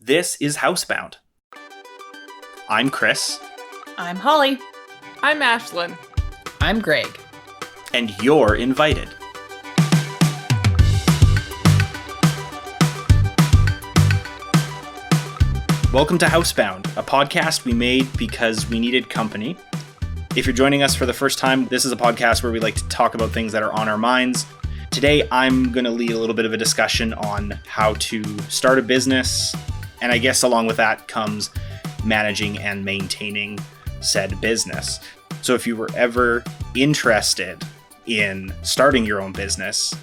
This is Housebound. I'm Chris. I'm Holly. I'm Ashlyn. I'm Greg. And you're invited. Welcome to Housebound, a podcast we made because we needed company. If you're joining us for the first time, this is a podcast where we like to talk about things that are on our minds. Today, I'm going to lead a little bit of a discussion on how to start a business, and I guess along with that comes managing and maintaining said business. So if you were ever interested in starting your own business,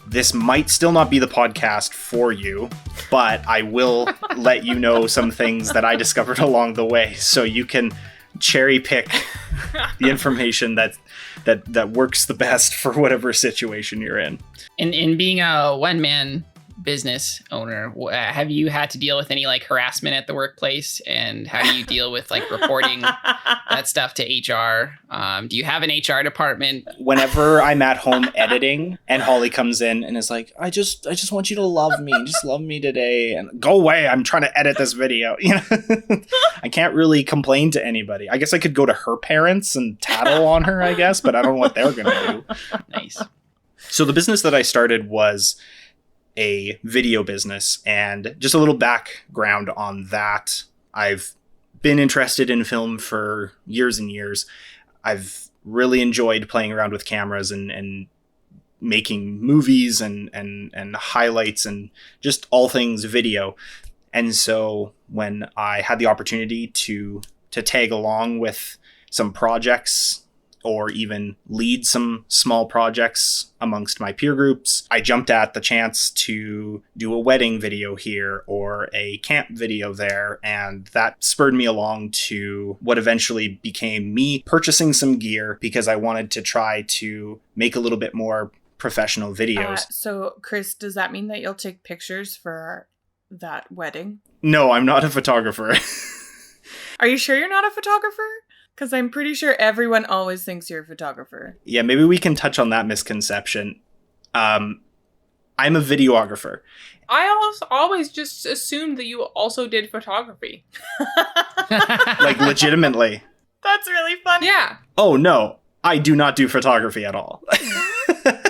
this might still not be the podcast for you, but I will let you know some things that I discovered along the way, so you can cherry pick the information that works the best for whatever situation you're in. In being a one-man business owner, have you had to deal with any harassment at the workplace, and how do you deal with reporting that stuff to HR? Do you have an HR department? Whenever I'm at home editing and Holly comes in and is like, I just want you to love me, just love me today, and go away, I'm trying to edit this video. I can't really complain to anybody. I guess I could go to her parents and tattle on her, I guess, but I don't know what they're gonna do. Nice. So the business that I started was a video business, and just a little background on that. I've been interested in film for years and years. I've really enjoyed playing around with cameras and making movies and highlights and just all things video. And so when I had the opportunity to tag along with some projects or even lead some small projects amongst my peer groups, I jumped at the chance to do a wedding video here or a camp video there, and that spurred me along to what eventually became me purchasing some gear because I wanted to try to make a little bit more professional videos. So, Chris, does that mean that you'll take pictures for that wedding? No, I'm not a photographer. Are you sure you're not a photographer? Because I'm pretty sure everyone always thinks you're a photographer. Yeah, maybe we can touch on that misconception. I'm a videographer. I always just assumed that you also did photography. Legitimately. That's really funny. Yeah. Oh, no. I do not do photography at all.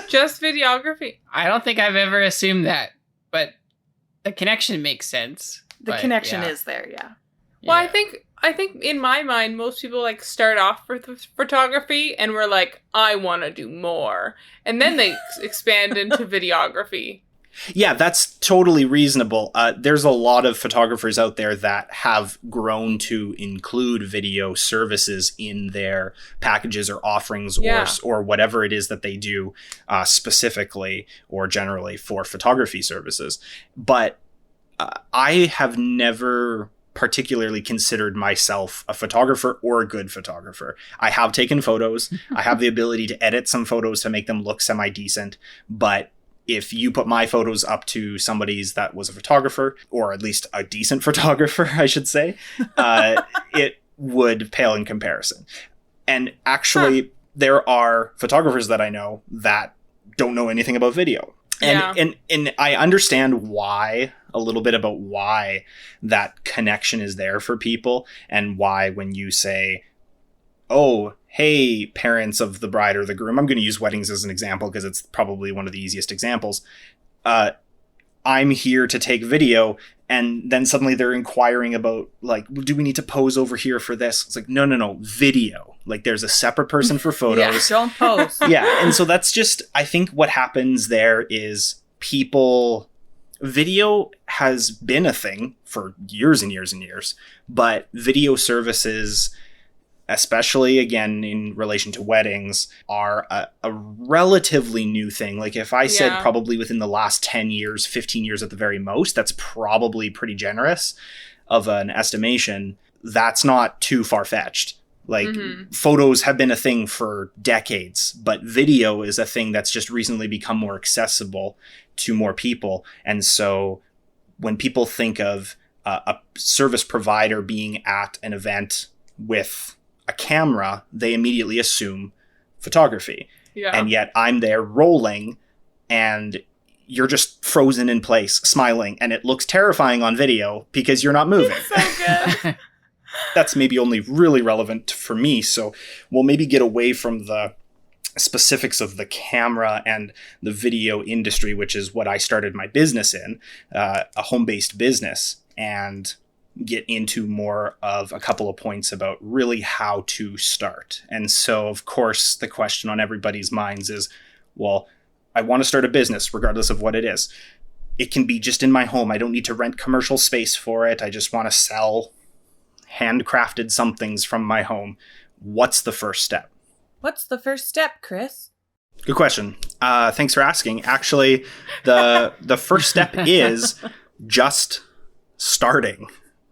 Just videography. I don't think I've ever assumed that, but the connection makes sense. The connection is there, yeah. Well, I think in my mind, most people start off with photography and we're like, I want to do more. And then they expand into videography. Yeah, that's totally reasonable. There's a lot of photographers out there that have grown to include video services in their packages or offerings or whatever it is that they do specifically or generally for photography services. But I have never particularly considered myself a photographer or a good photographer. I have taken photos. I have the ability to edit some photos to make them look semi-decent. But if you put my photos up to somebody's that was a photographer, or at least a decent photographer, I should say, it would pale in comparison. And actually, there are photographers that I know that don't know anything about video. And I understand why, a little bit about why that connection is there for people, and why when you say, oh, hey, parents of the bride or the groom, I'm going to use weddings as an example because it's probably one of the easiest examples. I'm here to take video. And then suddenly they're inquiring about, do we need to pose over here for this? It's like, no, video. There's a separate person for photos. Yeah, don't pose. Yeah, and so that's just, I think what happens there is video has been a thing for years and years and years, but video services, especially again in relation to weddings, are a relatively new thing. If I said probably within the last 10 years, 15 years at the very most, that's probably pretty generous of an estimation. That's not too far-fetched. Photos have been a thing for decades, but video is a thing that's just recently become more accessible to more people. And so when people think of a service provider being at an event with a camera, they immediately assume photography. Yeah. And yet I'm there rolling, and you're just frozen in place, smiling, and it looks terrifying on video because you're not moving. It's so good. That's maybe only really relevant for me, so we'll maybe get away from the specifics of the camera and the video industry, which is what I started my business in, a home-based business, and get into more of a couple of points about really how to start. And so, of course, the question on everybody's minds is, well, I want to start a business regardless of what it is. It can be just in my home. I don't need to rent commercial space for it. I just want to sell handcrafted somethings from my home. What's the first step? What's the first step, Chris? Good question. Thanks for asking. Actually, the first step is just starting.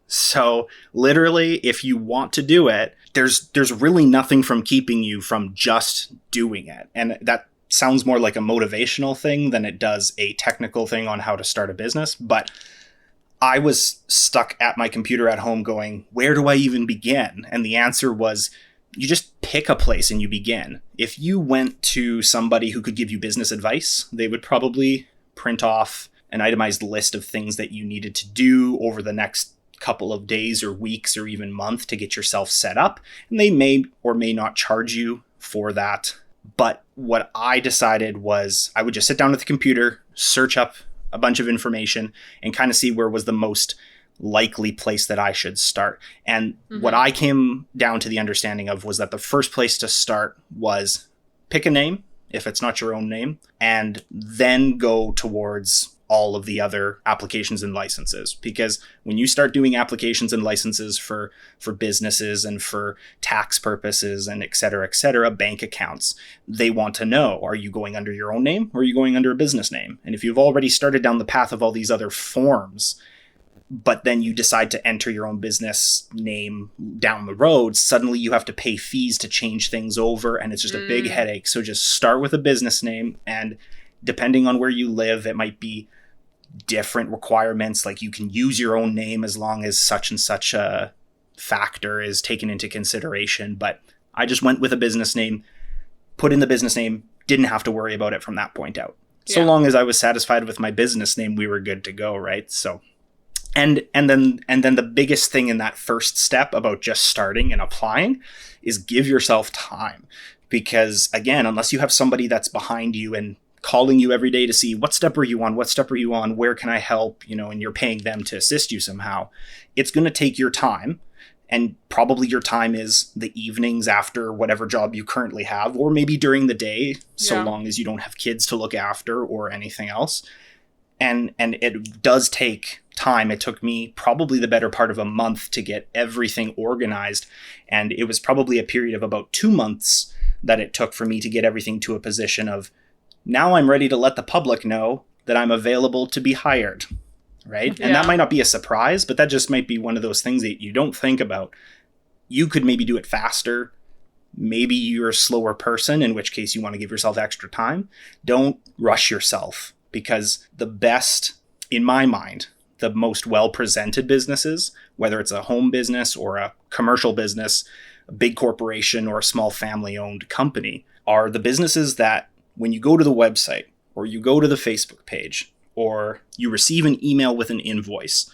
So literally, if you want to do it, there's really nothing from keeping you from just doing it. And that sounds more like a motivational thing than it does a technical thing on how to start a business. But I was stuck at my computer at home going, where do I even begin? And the answer was, you just pick a place and you begin. If you went to somebody who could give you business advice, they would probably print off an itemized list of things that you needed to do over the next couple of days or weeks or even month to get yourself set up. And they may or may not charge you for that. But what I decided was I would just sit down at the computer, search up a bunch of information, and kind of see where was the most likely place that I should start. And what I came down to the understanding of was that the first place to start was pick a name, if it's not your own name, and then go towards all of the other applications and licenses. Because when you start doing applications and licenses for businesses and for tax purposes and et cetera, bank accounts, they want to know, are you going under your own name or are you going under a business name? And if you've already started down the path of all these other forms, but then you decide to enter your own business name down the road, suddenly you have to pay fees to change things over, and it's just a big headache. So just start with a business name, and depending on where you live, it might be different requirements. Like you can use your own name as long as such and such a factor is taken into consideration. But I just went with a business name, put in the business name, didn't have to worry about it from that point out. So long as I was satisfied with my business name, we were good to go, right? So And then the biggest thing in that first step about just starting and applying is give yourself time. Because again, unless you have somebody that's behind you and calling you every day to see what step are you on, where can I help, and you're paying them to assist you somehow, it's going to take your time. And probably your time is the evenings after whatever job you currently have, or maybe during the day, so long as you don't have kids to look after or anything else. And it does take time. It took me probably the better part of a month to get everything organized. And it was probably a period of about 2 months that it took for me to get everything to a position of, now I'm ready to let the public know that I'm available to be hired, right? And that might not be a surprise, but that just might be one of those things that you don't think about. You could maybe do it faster. Maybe you're a slower person, in which case you want to give yourself extra time. Don't rush yourself. Because the best, in my mind, the most well-presented businesses, whether it's a home business or a commercial business, a big corporation or a small family-owned company, are the businesses that when you go to the website or you go to the Facebook page or you receive an email with an invoice,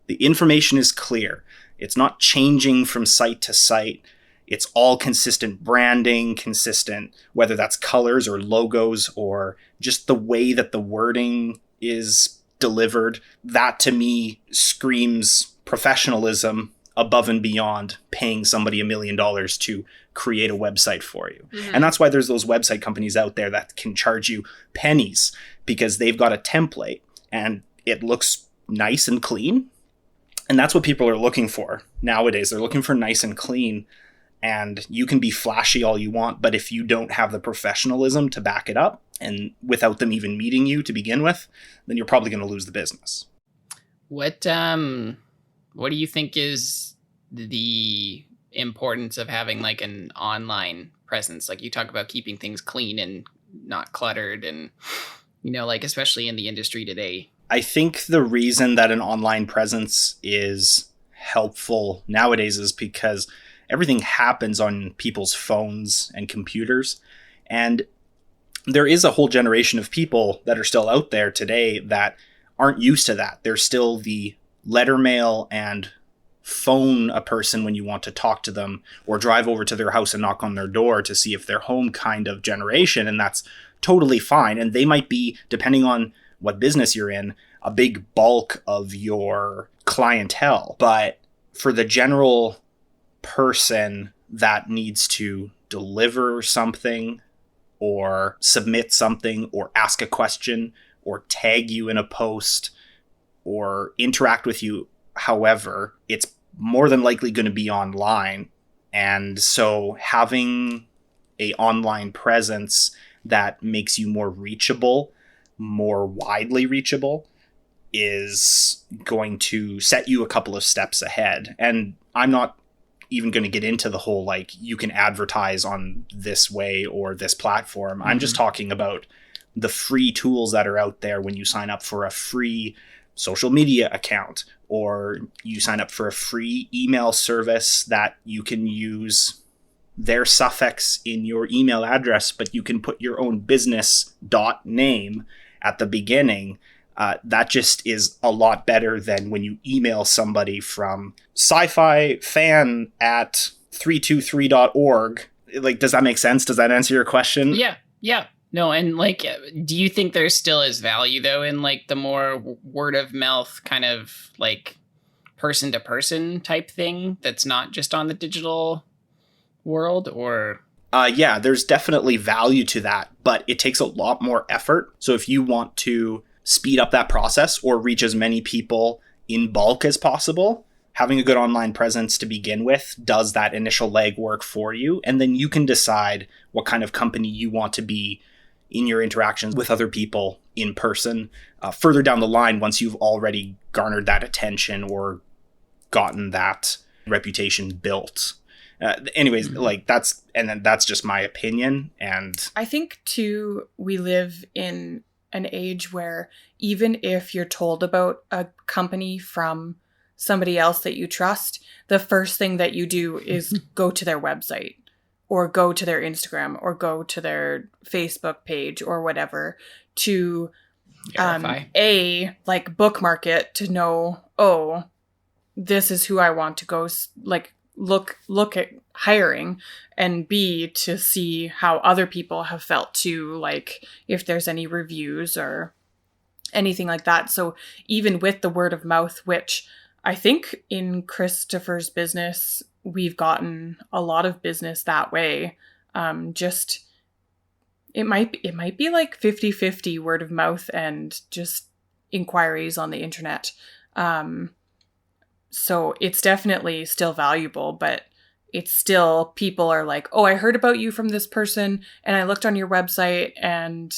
the information is clear. It's not changing from site to site. It's all consistent branding, consistent, whether that's colors or logos or just the way that the wording is delivered. That to me screams professionalism above and beyond paying somebody $1 million to create a website for you. And that's why there's those website companies out there that can charge you pennies because they've got a template and it looks nice and clean. And that's what people are looking for nowadays. They're looking for nice and clean. And you can be flashy all you want, but if you don't have the professionalism to back it up, and without them even meeting you to begin with, then you're probably going to lose the business. What do you think is the importance of having like an online presence? Like you talk about keeping things clean and not cluttered and, like especially in the industry today. I think the reason that an online presence is helpful nowadays is because everything happens on people's phones and computers. And there is a whole generation of people that are still out there today that aren't used to that. There's still the letter mail and phone a person when you want to talk to them, or drive over to their house and knock on their door to see if they're home kind of generation. And that's totally fine. And they might be, depending on what business you're in, a big bulk of your clientele. But for the general person that needs to deliver something or submit something or ask a question or tag you in a post or interact with you, however, it's more than likely going to be online. And so having a online presence that makes you more reachable, more widely reachable, is going to set you a couple of steps ahead. And I'm not even going to get into the whole, like, you can advertise on this way or this platform. I'm just talking about the free tools that are out there when you sign up for a free social media account, or you sign up for a free email service that you can use their suffix in your email address, but you can put your own business .name at the beginning. That just is a lot better than when you email somebody from sci-fi fan at 323.org. Like, does that make sense? Does that answer your question? Yeah. No, and like, do you think there still is value though in like the more word of mouth kind of like person to person type thing that's not just on the digital world? Or yeah, there's definitely value to that, but it takes a lot more effort. So if you want to speed up that process or reach as many people in bulk as possible, having a good online presence to begin with does that initial legwork for you. And then you can decide what kind of company you want to be in your interactions with other people in person further down the line, once you've already garnered that attention or gotten that reputation built. Anyways, like that's just my opinion. And I think too, we live in an age where even if you're told about a company from somebody else that you trust, the first thing that you do is go to their website or go to their Instagram or go to their Facebook page or whatever to like bookmark it to know, oh, this is who I want to go like look at hiring, and B, to see how other people have felt too, like if there's any reviews or anything like that. So even with the word of mouth, which I think in Christopher's business, we've gotten a lot of business that way. Just it might be like 50-50 word of mouth and just inquiries on the internet. So it's definitely still valuable, but it's still, people are like, oh, I heard about you from this person and I looked on your website and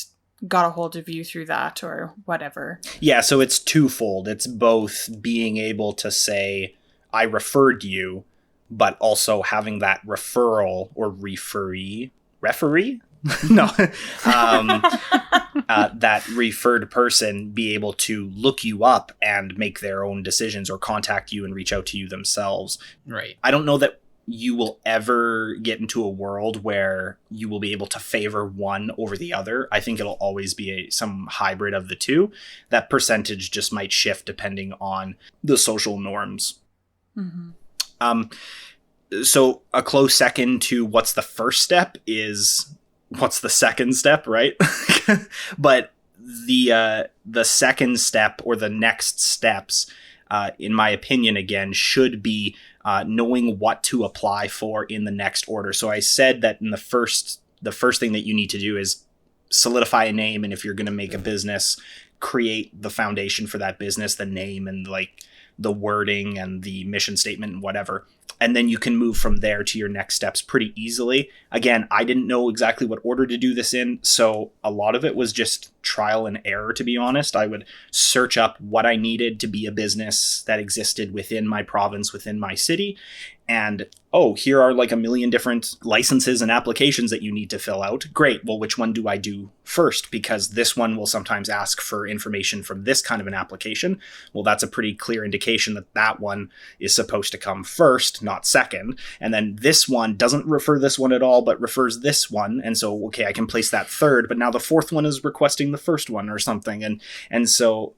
got a hold of you through that or whatever. Yeah, so it's twofold. It's both being able to say, I referred you, but also having that referral or referee? No. That referred person be able to look you up and make their own decisions or contact you and reach out to you themselves. Right. I don't know that you will ever get into a world where you will be able to favor one over the other. I think it'll always be some hybrid of the two. That percentage just might shift depending on the social norms. Mm-hmm. So a close second to what's the first step is what's the second step, right? But the second step or the next steps, in my opinion, again, should be knowing what to apply for in the next order. So I said that in the first thing that you need to do is solidify a name. And if you're going to make a business, create the foundation for that business, the name and like the wording and the mission statement and whatever. And then you can move from there to your next steps pretty easily. Again, I didn't know exactly what order to do this in, so a lot of it was just trial and error, to be honest. I would search up what I needed to be a business that existed within my province, within my city, and here are like a million different licenses and applications that you need to fill out. Great. Well, which one do I do first? Because this one will sometimes ask for information from this kind of an application. Well, that's a pretty clear indication indication that that one is supposed to come first, not second. And then this one doesn't refer this one at all, but refers this one. And so, okay, I can place that third, but now the fourth one is requesting the first one or something. And so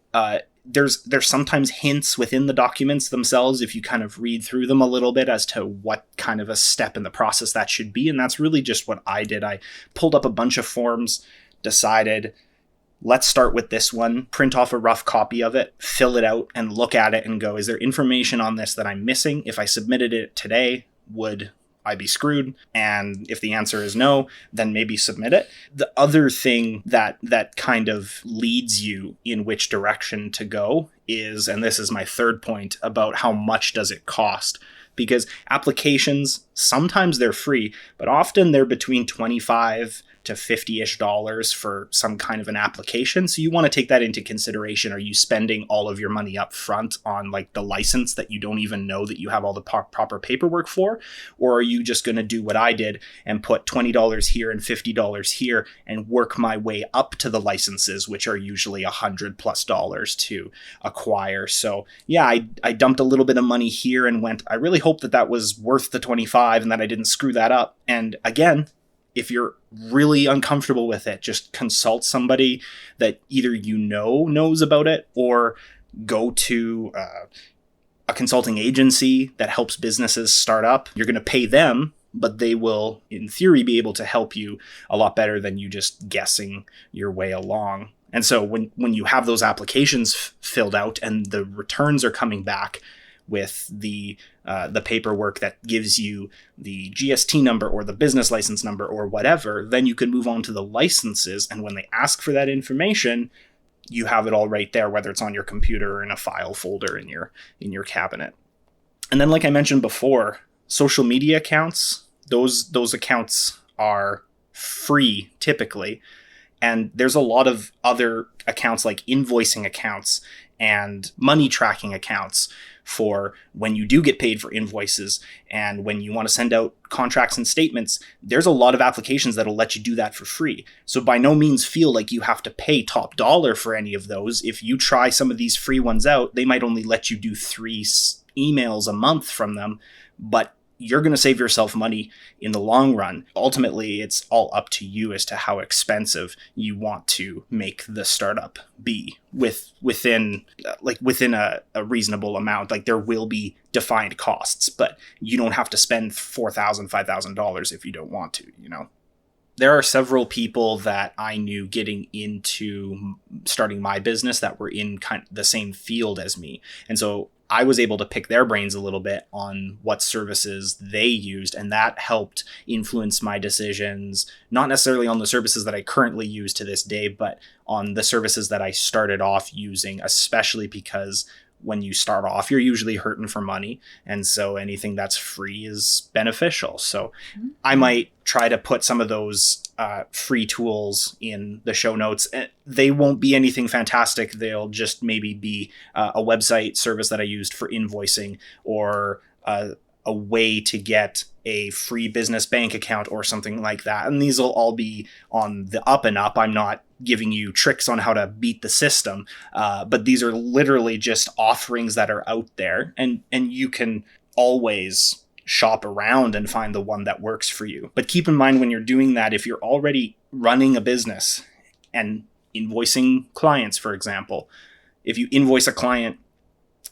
there's sometimes hints within the documents themselves if you kind of read through them a little bit as to what kind of a step in the process that should be. And that's really just what I did. I pulled up a bunch of forms, decided, let's start with this one, print off a rough copy of it, fill it out, and look at it and go, is there information on this that I'm missing? If I submitted it today, would I be screwed? And if the answer is no, then maybe submit it. The other thing that kind of leads you in which direction to go is, and this is my third point, about how much does it cost? Because applications, sometimes they're free, but often they're between $25 to $50-ish for some kind of an application. So you want to take that into consideration. Are you spending all of your money up front on like the license that you don't even know that you have all the proper paperwork for? Or are you just going to do what I did and put $20 here and $50 here and work my way up to the licenses, which are usually $100+ to acquire? So yeah, I dumped a little bit of money here and went, I really hope that was worth the 25 and that I didn't screw that up. And again, if you're really uncomfortable with it, just consult somebody that either knows about it, or go to a consulting agency that helps businesses start up. You're going to pay them, but they will, in theory, be able to help you a lot better than you just guessing your way along. And so when you have those applications filled out and the returns are coming back with the paperwork that gives you the GST number or the business license number or whatever, then you can move on to the licenses. And when they ask for that information, you have it all right there, whether it's on your computer or in a file folder in your cabinet. And then, like I mentioned before, social media accounts, those accounts are free typically. And there's a lot of other accounts like invoicing accounts and money tracking accounts for when you do get paid for invoices and when you want to send out contracts and statements. There's a lot of applications that'll let you do that for free. So by no means feel like you have to pay top dollar for any of those. If you try some of these free ones out, they might only let you do 3 emails a month from them, but you're going to save yourself money in the long run. Ultimately, it's all up to you as to how expensive you want to make the startup be within a reasonable amount. Like, there will be defined costs, but you don't have to spend $4,000, $5,000 if you don't want to, There are several people that I knew getting into starting my business that were in kind of the same field as me. And so I was able to pick their brains a little bit on what services they used, and that helped influence my decisions, not necessarily on the services that I currently use to this day, but on the services that I started off using, especially because when you start off, you're usually hurting for money. And so anything that's free is beneficial. So I might try to put some of those free tools in the show notes. They won't be anything fantastic. They'll just maybe be a website service that I used for invoicing, or a way to get a free business bank account or something like that. And these will all be on the up and up. I'm not giving you tricks on how to beat the system, but these are literally just offerings that are out there, and you can always shop around and find the one that works for you. But keep in mind, when you're doing that, if you're already running a business and invoicing clients, for example, if you invoice a client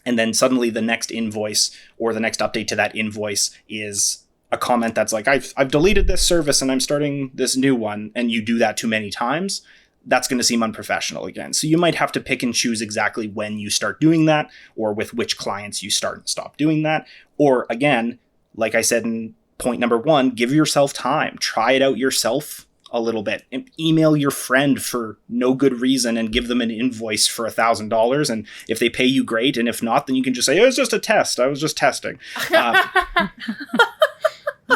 and then suddenly the next invoice or the next update to that invoice is a comment that's like, I've deleted this service and I'm starting this new one, and you do that too many times, that's going to seem unprofessional again. So you might have to pick and choose exactly when you start doing that, or with which clients you start and stop doing that. Or again, like I said in point number 1, give yourself time. Try it out yourself a little bit. And email your friend for no good reason and give them an invoice for $1,000. And if they pay you, great. And if not, then you can just say, it was just a test. I was just testing.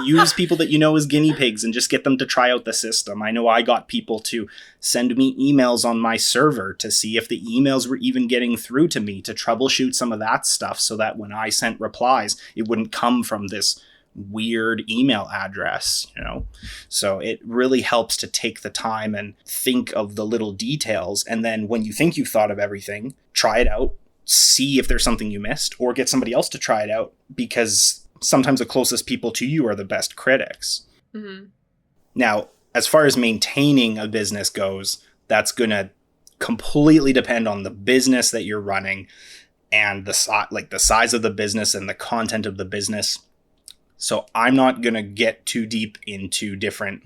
Use people that you know as guinea pigs and just get them to try out the system. I know I got people to send me emails on my server to see if the emails were even getting through to me, to troubleshoot some of that stuff so that when I sent replies, it wouldn't come from this weird email address, So it really helps to take the time and think of the little details. And then when you think you've thought of everything, try it out. see if there's something you missed or get somebody else to try it out, because sometimes the closest people to you are the best critics. Mm-hmm. Now, as far as maintaining a business goes, that's going to completely depend on the business that you're running and the size of the business and the content of the business. So I'm not going to get too deep into different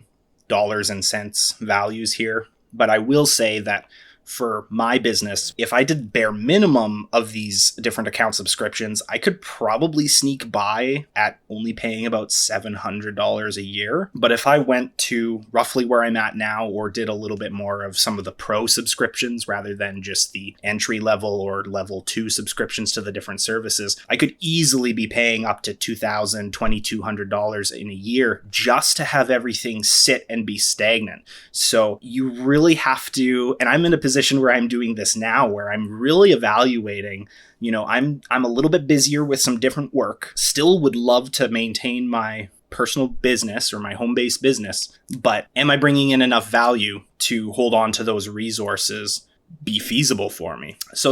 dollars and cents values here, but I will say that for my business, if I did bare minimum of these different account subscriptions, I could probably sneak by at only paying about $700 a year. But if I went to roughly where I'm at now, or did a little bit more of some of the pro subscriptions rather than just the entry level or level 2 subscriptions to the different services, I could easily be paying up to $2,000, $2,200 in a year just to have everything sit and be stagnant. So you really have to, and I'm in a position where I'm doing this now, where I'm really evaluating, I'm a little bit busier with some different work, still would love to maintain my personal business or my home-based business, but am I bringing in enough value to hold on to those resources, be feasible for me? So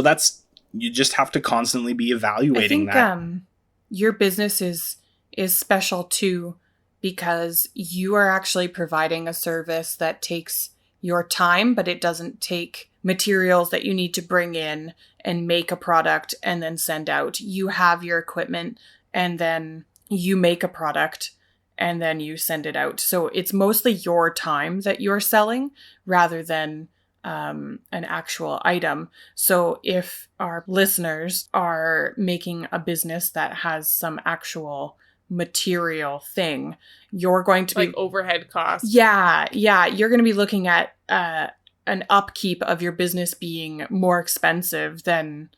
you just have to constantly be evaluating that. Your business is special too, because you are actually providing a service that takes your time, but it doesn't take materials that you need to bring in and make a product and then send out. You have your equipment and then you make a product and then you send it out. So it's mostly your time that you're selling rather than an actual item. So if our listeners are making a business that has some actual material thing, you're going to be like overhead costs. Yeah. You're going to be looking at an upkeep of your business being more expensive than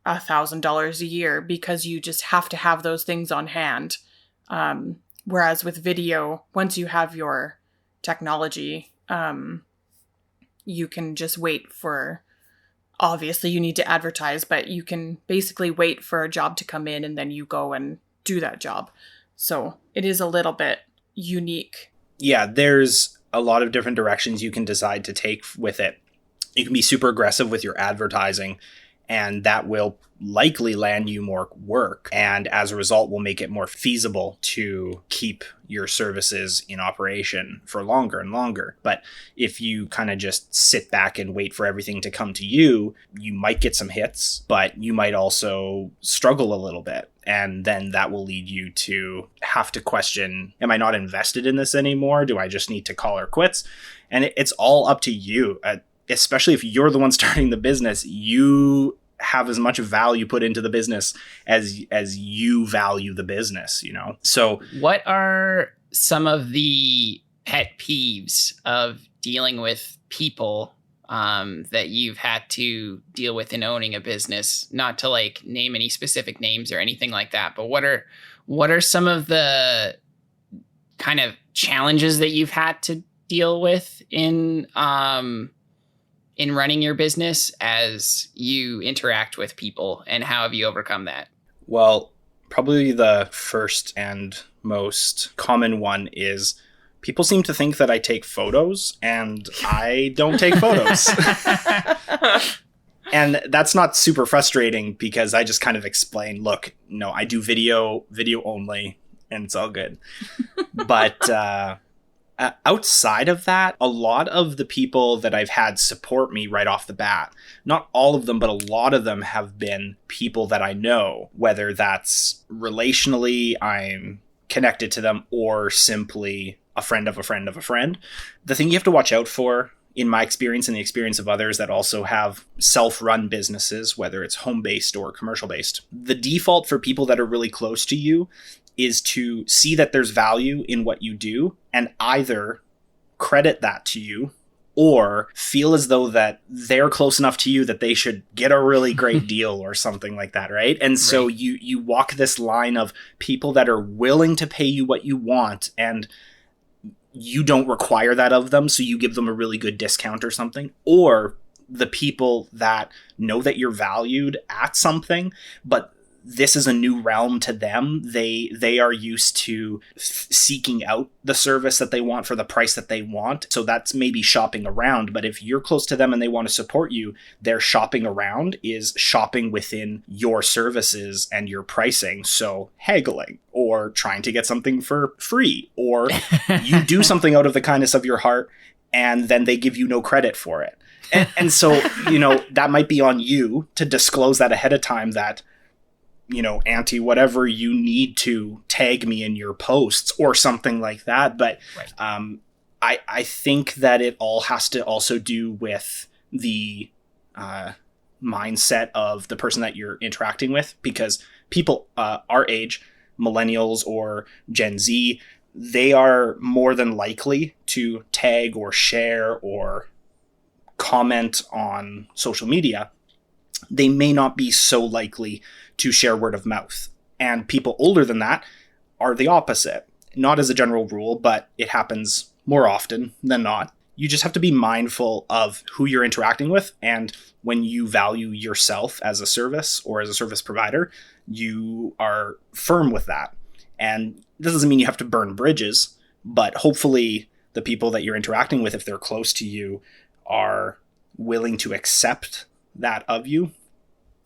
$1,000 a year, because you just have to have those things on hand. Whereas with video, once you have your technology, you can just wait for, obviously you need to advertise, but you can basically wait for a job to come in and then you go and do that job. So it is a little bit unique. Yeah, there's a lot of different directions you can decide to take with it. You can be super aggressive with your advertising, and that will likely land you more work, and as a result will make it more feasible to keep your services in operation for longer and longer. But if you kind of just sit back and wait for everything to come to you, you might get some hits, but you might also struggle a little bit. And then that will lead you to have to question, am I not invested in this anymore? Do I just need to call her quits? And it's all up to you, especially if you're the one starting the business. You have as much value put into the business as you value the business, So what are some of the pet peeves of dealing with people that you've had to deal with in owning a business? Not to name any specific names or anything like that, but what are some of the kind of challenges that you've had to deal with in running your business as you interact with people, and how have you overcome that? Well, probably the first and most common one is people seem to think that I take photos, and I don't take photos. And that's not super frustrating, because I just kind of explain, look, no, I do video only, and it's all good. But outside of that, a lot of the people that I've had support me right off the bat, not all of them, but a lot of them have been people that I know, whether that's relationally, I'm connected to them, or simply a friend of a friend of a friend. The thing you have to watch out for, in my experience and the experience of others that also have self-run businesses, whether it's home-based or commercial-based, the default for people that are really close to you is to see that there's value in what you do and either credit that to you or feel as though that they're close enough to you that they should get a really great deal or something like that, right? And so you walk this line of people that are willing to pay you what you want, and you don't require that of them, so you give them a really good discount or something, or the people that know that you're valued at something, but this is a new realm to them. They are used to seeking out the service that they want for the price that they want. So that's maybe shopping around. But if you're close to them and they want to support you, their shopping around is shopping within your services and your pricing. So haggling or trying to get something for free, or you do something out of the kindness of your heart and then they give you no credit for it. And so, that might be on you to disclose that ahead of time that, Auntie, whatever, you need to tag me in your posts or something like that. But right. I think that it all has to also do with the mindset of the person that you're interacting with, because people our age, millennials or Gen Z, they are more than likely to tag or share or comment on social media. They may not be so likely to share word of mouth. And people older than that are the opposite. Not as a general rule, but it happens more often than not. You just have to be mindful of who you're interacting with. And when you value yourself as a service or as a service provider, you are firm with that. And this doesn't mean you have to burn bridges, but hopefully the people that you're interacting with, if they're close to you, are willing to accept that of you.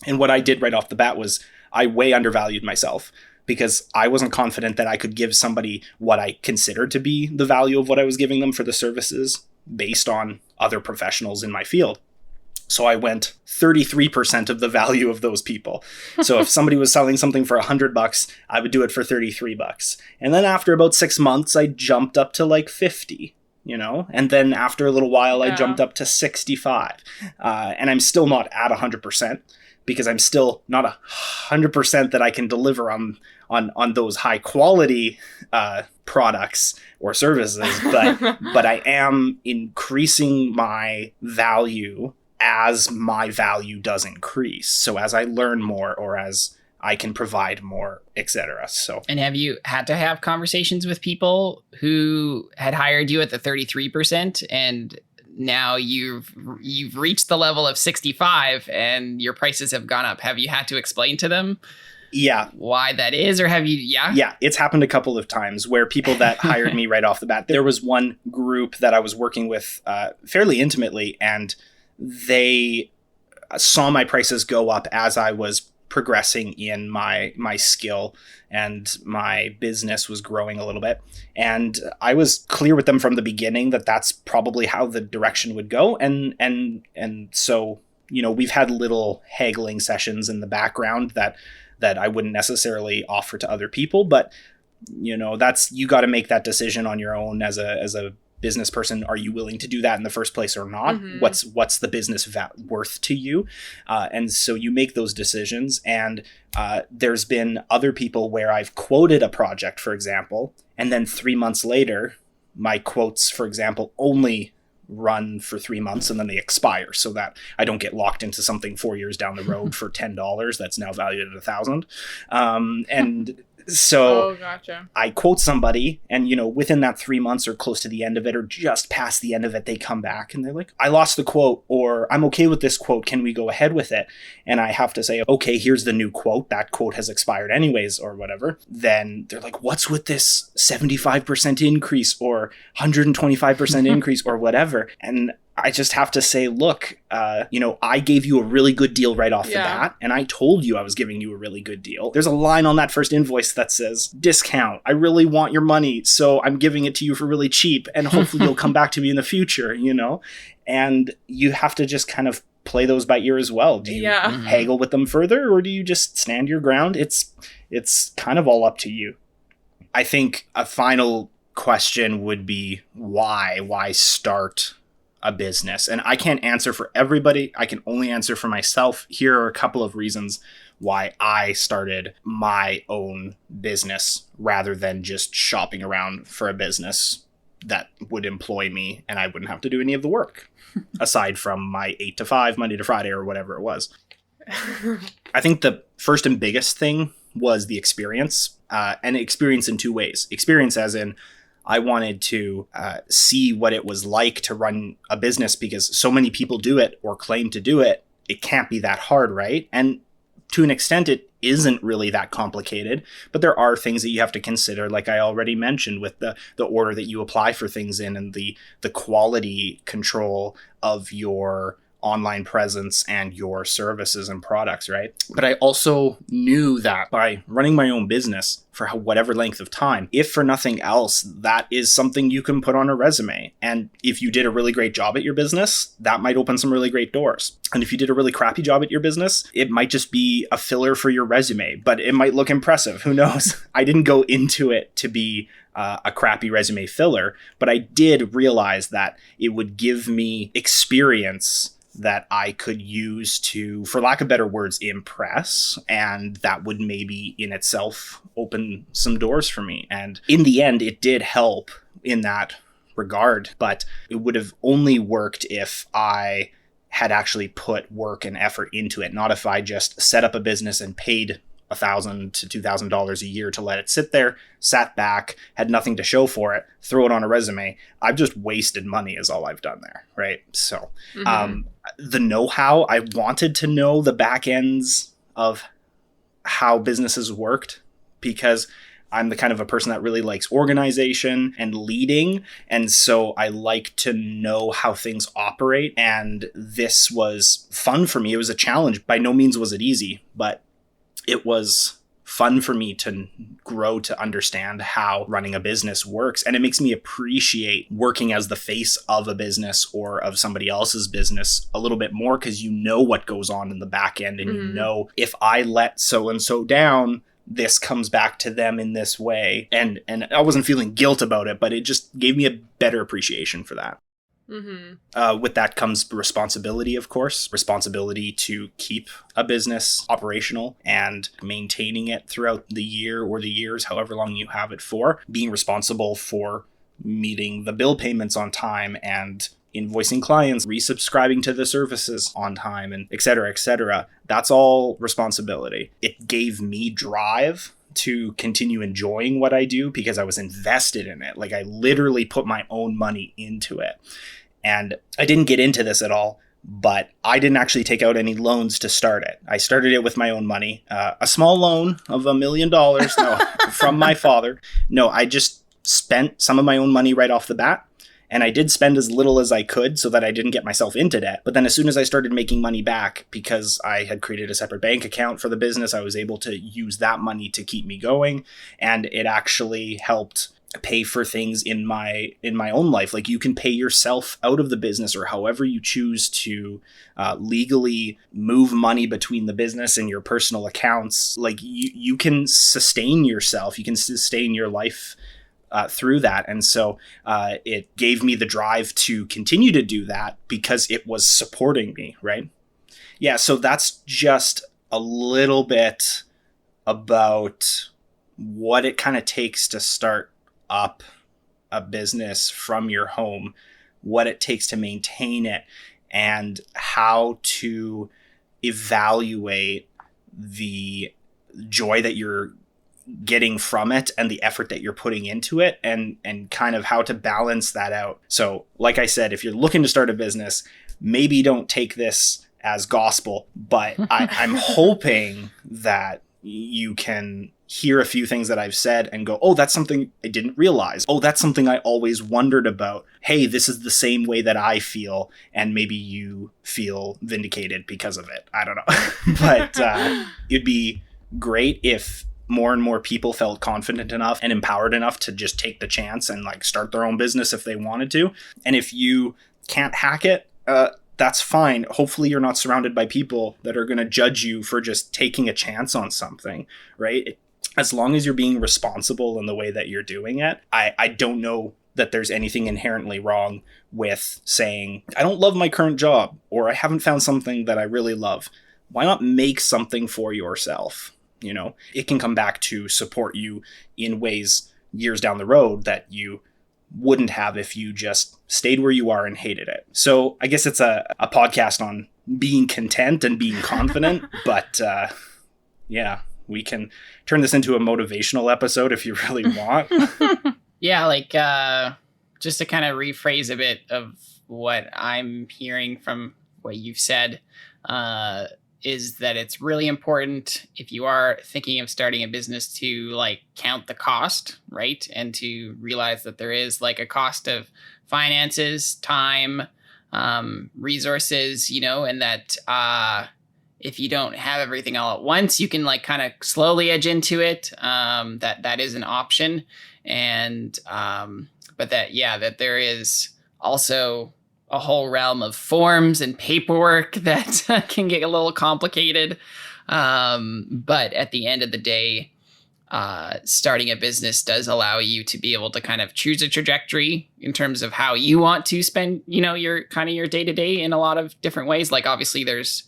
And what I did right off the bat was I way undervalued myself, because I wasn't confident that I could give somebody what I considered to be the value of what I was giving them for the services based on other professionals in my field. So I went 33% of the value of those people. So if somebody was selling something for $100, I would do it for $33. And then after about 6 months, I jumped up to like 50. And then after a little while, I jumped up to 65. And I'm still not at 100%, because I'm still not 100% that I can deliver on those high quality products or services. But I am increasing my value as my value does increase. So as I learn more, or as I can provide more, etc. So, and have you had to have conversations with people who had hired you at the 33% and now you've reached the level of 65 and your prices have gone up? Have you had to explain to them why that is, or have you? Yeah, it's happened a couple of times where people that hired me right off the bat, there was one group that I was working with fairly intimately, and they saw my prices go up as I was progressing in my skill, and my business was growing a little bit. And I was clear with them from the beginning that that's probably how the direction would go. And so, we've had little haggling sessions in the background that I wouldn't necessarily offer to other people, but that's, you got to make that decision on your own as a business person. Are you willing to do that in the first place or not? Mm-hmm. What's the business worth to you? And so you make those decisions. And there's been other people where I've quoted a project, for example, and then 3 months later, my quotes, for example, only run for 3 months and then they expire, so that I don't get locked into something 4 years down the road for $10 that's now valued at $1,000. And so gotcha. I quote somebody, and within that 3 months or close to the end of it, or just past the end of it, they come back and they're like, I lost the quote, or I'm okay with this quote, can we go ahead with it? And I have to say, okay, here's the new quote, that quote has expired anyways, or whatever. Then they're like, what's with this 75% increase or 125% increase or whatever? And I just have to say, look, I gave you a really good deal right off the bat, and I told you I was giving you a really good deal. There's a line on that first invoice that says, discount. I really want your money, so I'm giving it to you for really cheap, and hopefully you'll come back to me in the future, And you have to just kind of play those by ear as well. Do you haggle with them further, or do you just stand your ground? It's kind of all up to you. I think a final question would be, why? Why start a business? And I can't answer for everybody. I can only answer for myself. Here are a couple of reasons why I started my own business rather than just shopping around for a business that would employ me and I wouldn't have to do any of the work aside from my 8 to 5, Monday to Friday, or whatever it was. I think the first and biggest thing was the experience, and experience in two ways. Experience as in, I wanted to see what it was like to run a business, because so many people do it or claim to do it. It can't be that hard, right? And to an extent, it isn't really that complicated, but there are things that you have to consider, like I already mentioned, with the order that you apply for things in, and the quality control of your online presence and your services and products, right? But I also knew that by running my own business for whatever length of time, if for nothing else, that is something you can put on a resume. And if you did a really great job at your business, that might open some really great doors. And if you did a really crappy job at your business, it might just be a filler for your resume, but it might look impressive. Who knows? I didn't go into it to be a crappy resume filler, but I did realize that it would give me experience that I could use to, for lack of better words, impress. And that would maybe in itself open some doors for me. And in the end, it did help in that regard, but it would have only worked if I had actually put work and effort into it, not if I just set up a business and paid $1,000 to $2,000 a year to let it sit there, sat back, had nothing to show for it, throw it on a resume. I've just wasted money is all I've done there, right? So the know-how, I wanted to know the back ends of how businesses worked, because I'm the kind of a person that really likes organization and leading. And so I like to know how things operate. And this was fun for me. It was a challenge. By no means was it easy, but it was fun for me to grow to understand how running a business works. And it makes me appreciate working as the face of a business or of somebody else's business a little bit more, because you know what goes on in the back end, and you know, if I let so-and-so down, this comes back to them in this way. And I wasn't feeling guilt about it, but it just gave me a better appreciation for that. With that comes responsibility, of course, responsibility to keep a business operational and maintaining it throughout the year or the years, however long you have it for, being responsible for meeting the bill payments on time and invoicing clients, resubscribing to the services on time, and et cetera, et cetera. That's all responsibility. It gave me drive to continue enjoying what I do because I was invested in it. Like, I literally put my own money into it. And I didn't get into this at all, but I didn't actually take out any loans to start it. I started it with my own money, a small loan of $1 million from my father. No, I just spent some of my own money right off the bat. And I did spend as little as I could so that I didn't get myself into debt. But then as soon as I started making money back, because I had created a separate bank account for the business, I was able to use that money to keep me going. And it actually helped pay for things in my own life. Like, you can pay yourself out of the business, or however you choose to legally move money between the business and your personal accounts. Like, you can sustain yourself. You can sustain your life through that. And so it gave me the drive to continue to do that because it was supporting me, right? Yeah, so that's just a little bit about what it kind of takes to start up a business from your home, what it takes to maintain it, and how to evaluate the joy that you're getting from it and the effort that you're putting into it, and kind of how to balance that out. So like I said, if you're looking to start a business, maybe don't take this as gospel, but I'm hoping that you can hear a few things that I've said and go, oh, that's something I didn't realize. Oh, that's something I always wondered about. Hey, this is the same way that I feel, and maybe you feel vindicated because of it. I don't know. But it'd be great if more and more people felt confident enough and empowered enough to just take the chance and like start their own business if they wanted to. And if you can't hack it, that's fine. Hopefully you're not surrounded by people that are going to judge you for just taking a chance on something, right? As long as you're being responsible in the way that you're doing it, I don't know that there's anything inherently wrong with saying, I don't love my current job, or I haven't found something that I really love. Why not make something for yourself? You know, it can come back to support you in ways years down the road that you wouldn't have if you just stayed where you are and hated it. So I guess it's a podcast on being content and being confident, but yeah, we can turn this into a motivational episode if you really want. Yeah, like just to kind of rephrase a bit of what I'm hearing from what you've said, is that it's really important if you are thinking of starting a business to like count the cost, right? And to realize that there is like a cost of finances, time, resources, and that if you don't have everything all at once, you can like kind of slowly edge into it. That is an option. And but that there is also a whole realm of forms and paperwork that can get a little complicated. But at the end of the day, starting a business does allow you to be able to kind of choose a trajectory in terms of how you want to spend, your day-to-day in a lot of different ways. Like obviously there's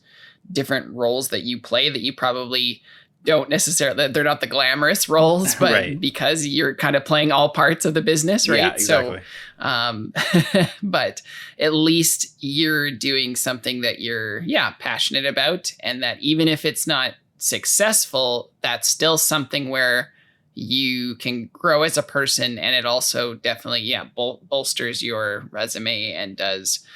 different roles that you play that you probably don't necessarily, they're not the glamorous roles, but right. because you're kind of playing all parts of the business, right? Yeah, exactly. So, but at least you're doing something that you're, passionate about. And that even if it's not successful, that's still something where you can grow as a person. And it also definitely, bolsters your resume and does,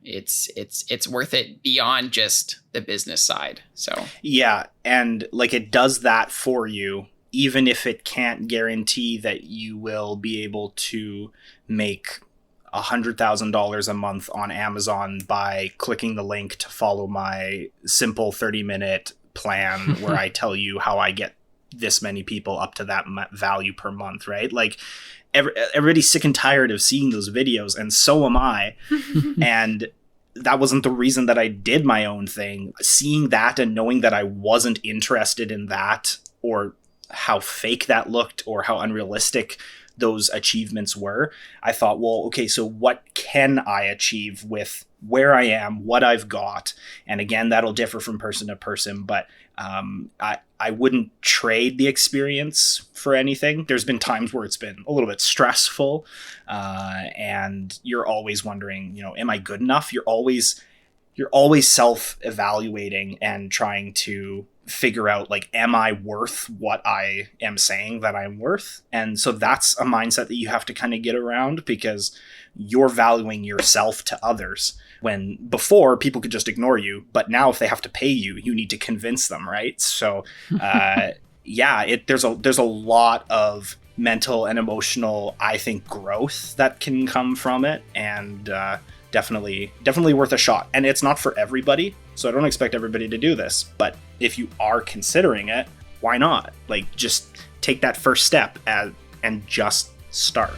it's worth it beyond just the business side. So yeah, and like it does that for you, even if it can't guarantee that you will be able to make $100,000 a month on Amazon by clicking the link to follow my simple 30-minute plan where I tell you how I get this many people up to that value per month, right? Like everybody's sick and tired of seeing those videos, and so am I. And that wasn't the reason that I did my own thing. Seeing that and knowing that I wasn't interested in that, or how fake that looked, or how unrealistic those achievements were, I thought, well, okay, so what can I achieve with where I am, what I've got? And again, that'll differ from person to person, but I wouldn't trade the experience for anything. There's been times where it's been a little bit stressful, and you're always wondering, am I good enough? You're always self-evaluating and trying to figure out, like, am I worth what I am saying that I'm worth? And so that's a mindset that you have to kind of get around, because you're valuing yourself to others, when before people could just ignore you, but now if they have to pay you, you need to convince them, right? So there's a lot of mental and emotional, I think, growth that can come from it, and definitely worth a shot. And it's not for everybody, so I don't expect everybody to do this, but if you are considering it, why not? Like, just take that first step and just start.